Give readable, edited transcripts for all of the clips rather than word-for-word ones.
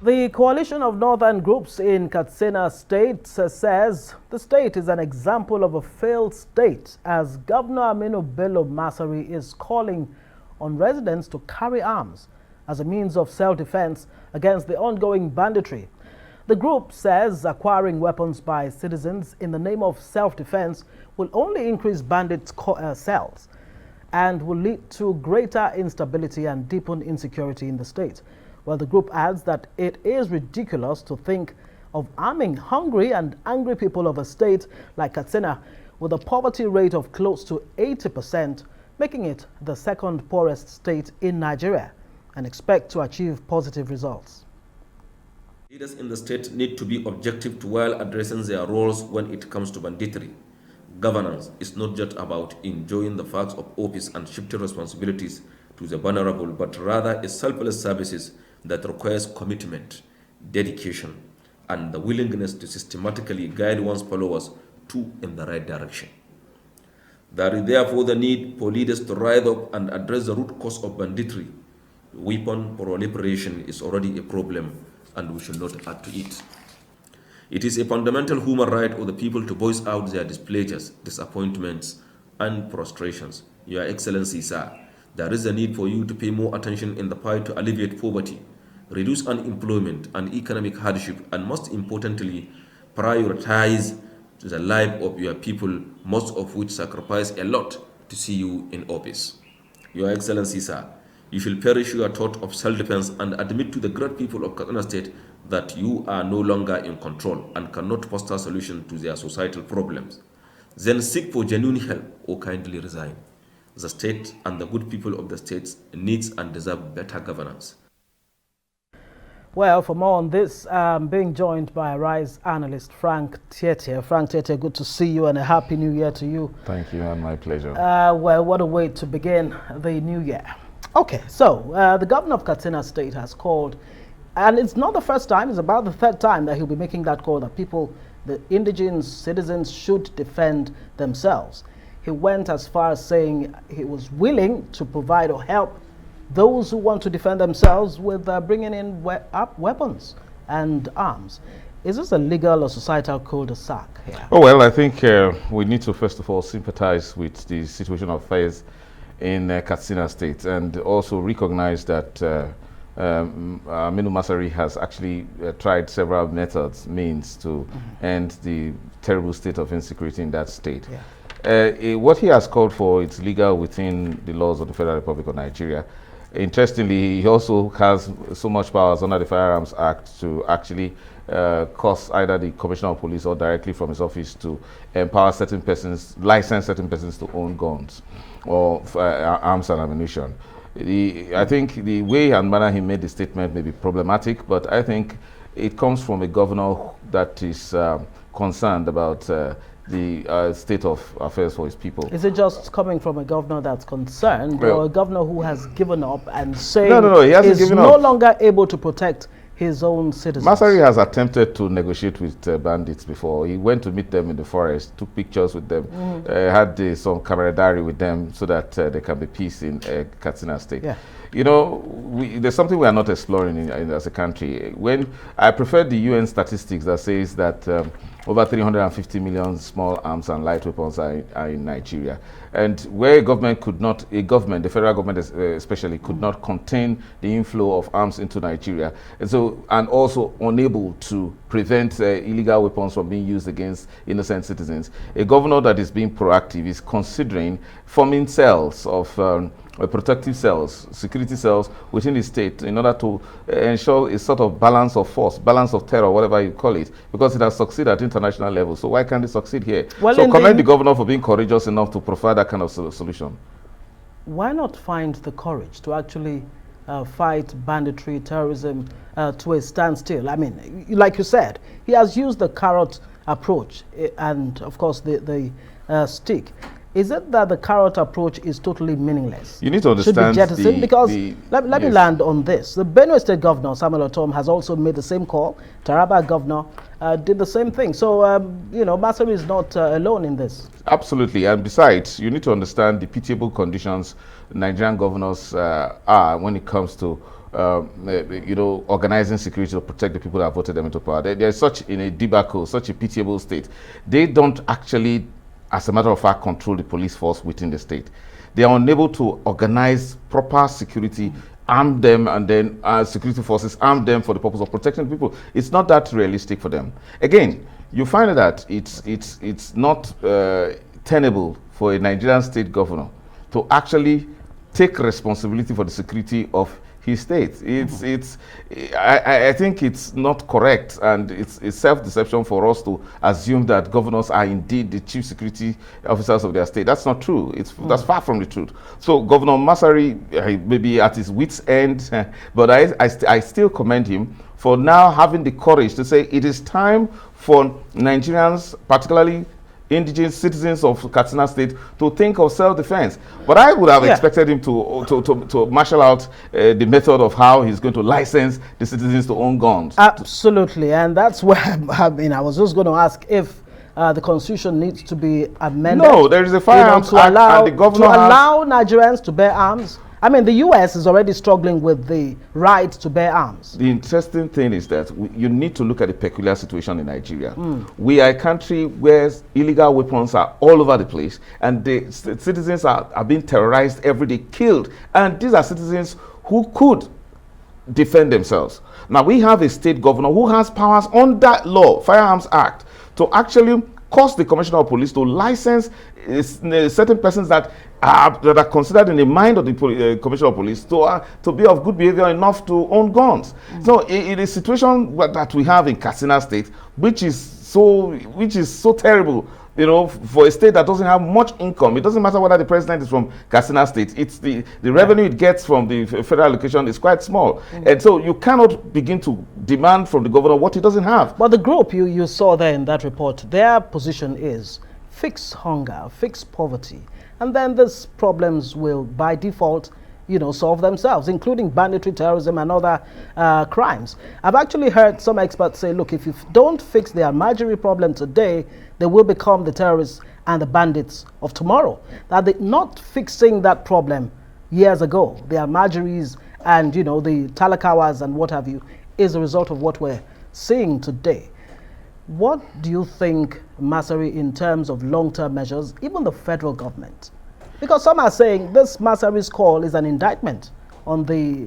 The coalition of northern groups in Katsina state says the state is an example of a failed state as Governor Aminu Bello Masari is calling on residents to carry arms as a means of self-defense against the ongoing banditry. The group says acquiring weapons by citizens in the name of self-defense will only increase bandits' cells and will lead to greater instability and deepen insecurity in the state. Well, the group adds that it is ridiculous to think of arming hungry and angry people of a state like Katsina with a poverty rate of close to 80%, making it the second poorest state in Nigeria, and expect to achieve positive results. Leaders in the state need to be objective to while addressing their roles when it comes to banditry. Governance is not just about enjoying the facts of office and shifting responsibilities to the vulnerable, but rather a selfless services that requires commitment, dedication, and the willingness to systematically guide one's followers in the right direction. There is therefore the need for leaders to rise up and address the root cause of banditry. Weapon proliferation is already a problem, and we should not add to it. It is a fundamental human right of the people to voice out their displeasures, disappointments, and frustrations. Your Excellency, sir, there is a need for you to pay more attention in the fight to alleviate poverty, reduce unemployment and economic hardship, and most importantly, prioritize the life of your people, most of which sacrifice a lot to see you in office. Your Excellency, sir, you should perish your thought of self-defense and admit to the great people of Katsina State that you are no longer in control and cannot foster solutions to their societal problems. Then seek for genuine help or kindly resign. The state and the good people of the state needs and deserve better governance. Well, for more on this, I'm being joined by Rise Analyst FRANK TIETIE. FRANK TIETIE, good to see you and a happy new year to you. Thank you, and my pleasure. Well, what a way to begin the new year. Okay, so the governor of Katsina State has called, and it's not the first time, it's about the third time that he'll be making that call that people, the indigenous citizens, should defend themselves. He went as far as saying he was willing to provide or help those who want to defend themselves with bringing in weapons and arms. Is this a legal or societal cul-de-sac here? Oh, well, I think we need to first of all sympathize with the situation of affairs in Katsina State and also recognize that Aminu Masari has actually tried several means to end the terrible state of insecurity in that state. Yeah. What he has called for is legal within the laws of the Federal Republic of Nigeria. Interestingly, he also has so much powers under the Firearms Act to actually cause either the Commissioner of Police or directly from his office to empower certain persons, license certain persons to own guns or arms and ammunition. I think the way and manner he made the statement may be problematic, but I think it comes from a governor that is concerned about the state of affairs for his people. Is it just coming from a governor that's concerned, or a governor who has given up and saying he hasn't given up. No longer able to protect his own citizens? Masari has attempted to negotiate with bandits before. He went to meet them in the forest, took pictures with them, had some camaraderie with them so that there can be peace in Katsina State. Yeah. You know, there's something we are not exploring as a country. When I prefer the UN statistics that says that over 350 million small arms and light weapons are in Nigeria. And where a government could not, the federal government especially, could not contain the inflow of arms into Nigeria, and also unable to prevent illegal weapons from being used against innocent citizens, a governor that is being proactive is considering forming cells of protective cells, security cells within the state in order to ensure a sort of balance of force, balance of terror, whatever you call it, because it has succeeded at international level. So why can't it succeed here? Well, so commend the governor for being courageous enough to provide that kind of solution. Why not find the courage to actually fight banditry, terrorism to a standstill? I mean, like you said, he has used the carrot approach and, of course, the stick. Is it that the carrot approach is totally meaningless? You need to understand should be jettisoned? Because let me land on this. The Benue State Governor, Samuel Otom, has also made the same call. Taraba Governor did the same thing. So, you know, Masari is not alone in this. Absolutely. And besides, you need to understand the pitiable conditions Nigerian governors are when it comes to organizing security to protect the people that voted them into power. They're such in a debacle, such a pitiable state. They don't actually, as a matter of fact, control the police force within the state. They are unable to organize proper security, arm them, and then security forces arm them for the purpose of protecting people. It's not that realistic for them. Again, you find that it's not tenable for a Nigerian state governor to actually take responsibility for the security of his state. I think it's not correct, and it's self-deception for us to assume that governors are indeed the chief security officers of their state. That's not true. That's far from the truth. So Governor Masari may be at his wit's end, but I still commend him for now having the courage to say it is time for Nigerians, particularly indigenous citizens of Katsina State, to think of self-defense. But I would have expected him to marshal out the method of how he's going to license the citizens to own guns. Absolutely, and that's where I was just going to ask if the constitution needs to be amended. No, there is a firearms act, and the governor to allow Nigerians to bear arms. I mean, the U.S. is already struggling with the right to bear arms. The interesting thing is that you need to look at the peculiar situation in Nigeria. We are a country where illegal weapons are all over the place, and the citizens are being terrorized every day, killed. And these are citizens who could defend themselves. Now, we have a state governor who has powers under law, Firearms Act, to actually cause the Commissioner of Police to license certain persons that are considered in the mind of the Commissioner of Police to be of good behavior enough to own guns. So in a situation that we have in Katsina State, which is so terrible, for a state that doesn't have much income. It doesn't matter whether the president is from Katsina State. It's the revenue it gets from the federal allocation is quite small. And so you cannot begin to demand from the governor what he doesn't have. But the group you saw there in that report, their position is fix hunger, fix poverty, and then these problems will by default solve themselves, including banditry, terrorism, and other crimes. I've actually heard some experts say, look, if you don't fix the Almajiri problem today, they will become the terrorists and the bandits of tomorrow. That not fixing that problem years ago, the Almajiris and the Talakawas and what have you, is a result of what we're seeing today. What do you think, Masari, in terms of long-term measures, even the federal government? Because some are saying this Masari's call is an indictment on the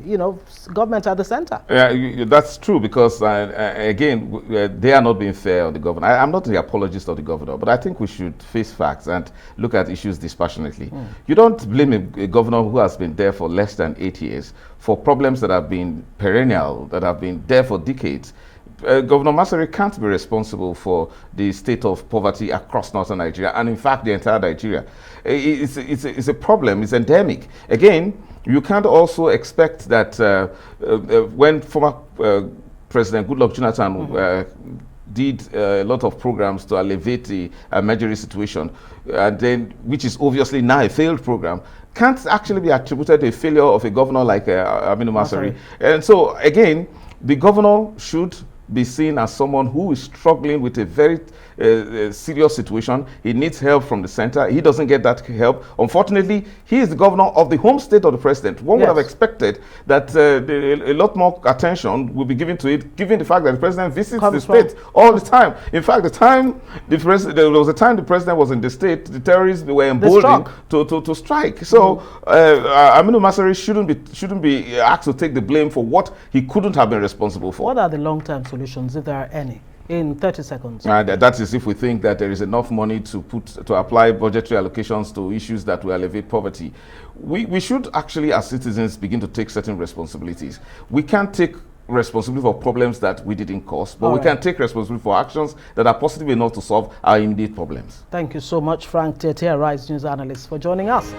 government at the center. Yeah, that's true, because again, they are not being fair on the governor. I'm not the apologist of the governor, but I think we should face facts and look at issues dispassionately. You don't blame a governor who has been there for less than 8 years for problems that have been perennial, that have been there for decades. Governor Masari can't be responsible for the state of poverty across northern Nigeria, and in fact the entire Nigeria. It's a problem, it's endemic. Again, you can't also expect that when former President Goodluck Jonathan did a lot of programs to alleviate the Almajiri situation, and then, which is obviously now a failed program, can't actually be attributed to a failure of a governor like Aminu Masari. And so again, the governor should be seen as someone who is struggling with a very serious situation. He needs help from the center. He doesn't get that help. Unfortunately, he is the governor of the home state of the president. One would have expected that a lot more attention will be given to it, given the fact that the president visits the state all the time. In fact, there was a time the president was in the state, the terrorists were emboldened to strike. So Aminu Masari shouldn't be asked to take the blame for what he couldn't have been responsible for. What are the long-term solutions, if there are any? In 30 seconds. That is if we think that there is enough money to apply budgetary allocations to issues that will alleviate poverty. We should actually, as citizens, begin to take certain responsibilities. We can't take responsibility for problems that we didn't cause, but we can take responsibility for actions that are positive enough to solve our immediate problems. Thank you so much, Frank Tiettie, Rise News analyst, for joining us.